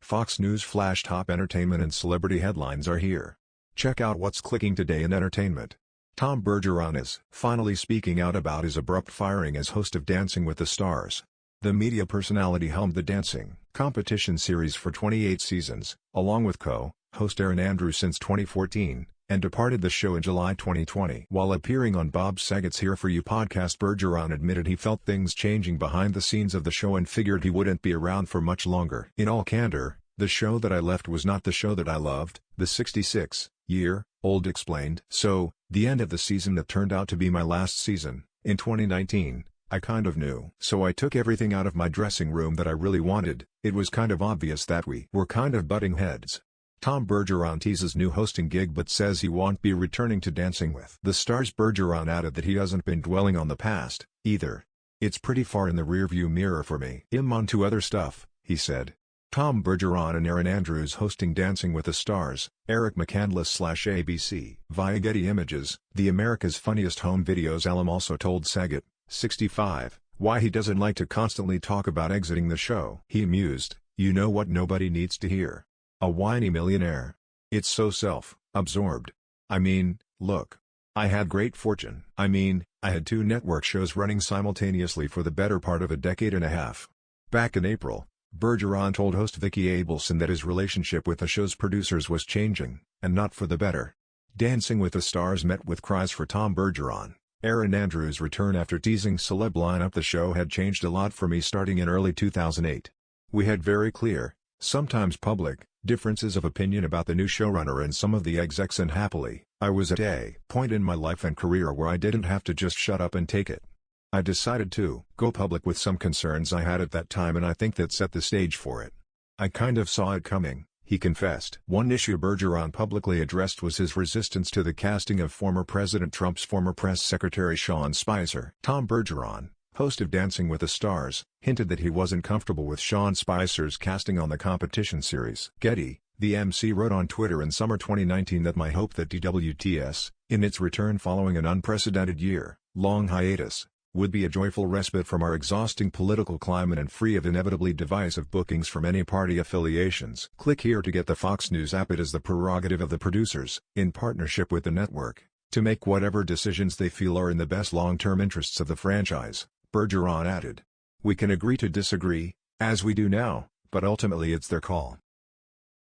Fox News Flash top entertainment and celebrity headlines are here. Check out what's clicking today in entertainment. Tom Bergeron is finally speaking out about his abrupt firing as host of Dancing with the Stars. The media personality helmed the dancing competition series for 28 seasons, along with co-host Erin Andrews since 2014, and departed the show in July 2020. While appearing on Bob Saget's Here For You podcast, Bergeron admitted he felt things changing behind the scenes of the show and figured he wouldn't be around for much longer. In all candor, the show that I left was not the show that I loved, the 66-year-old explained. So, the end of the season that turned out to be my last season, in 2019, I kind of knew. So I took everything out of my dressing room that I really wanted. It was kind of obvious that we were kind of butting heads. Tom Bergeron teases new hosting gig but says he won't be returning to Dancing with the Stars. Bergeron added that he hasn't been dwelling on the past, either. It's pretty far in the rearview mirror for me. I'm on to other stuff, he said. Tom Bergeron and Erin Andrews hosting Dancing with the Stars, Eric McCandless/ABC. Via Getty Images, the America's Funniest Home Videos alum also told Saget, 65, why he doesn't like to constantly talk about exiting the show. He mused, "You know what nobody needs to hear? A whiny millionaire. It's so self-absorbed. I mean, look. I had great fortune. I mean, I had 2 network shows running simultaneously for the better part of a decade and a half." Back in April, Bergeron told host Vicki Abelson that his relationship with the show's producers was changing, and not for the better. Dancing with the Stars met with cries for Tom Bergeron. Erin Andrews' return after teasing celeb lineup. "The show had changed a lot for me starting in early 2008. We had very clear, sometimes public, differences of opinion about the new showrunner and some of the execs, and happily, I was at a point in my life and career where I didn't have to just shut up and take it. I decided to go public with some concerns I had at that time, and I think that set the stage for it. I kind of saw it coming," he confessed. One issue Bergeron publicly addressed was his resistance to the casting of former President Trump's former press secretary Sean Spicer. Tom Bergeron, host of Dancing with the Stars, hinted that he wasn't comfortable with Sean Spicer's casting on the competition series. Getty, the MC wrote on Twitter in summer 2019 that my hope that DWTS, in its return following an unprecedented year-long hiatus, would be a joyful respite from our exhausting political climate and free of inevitably divisive bookings from any party affiliations. Click here to get the Fox News app. It is the prerogative of the producers, in partnership with the network, to make whatever decisions they feel are in the best long-term interests of the franchise, Bergeron added. "We can agree to disagree, as we do now, but ultimately it's their call."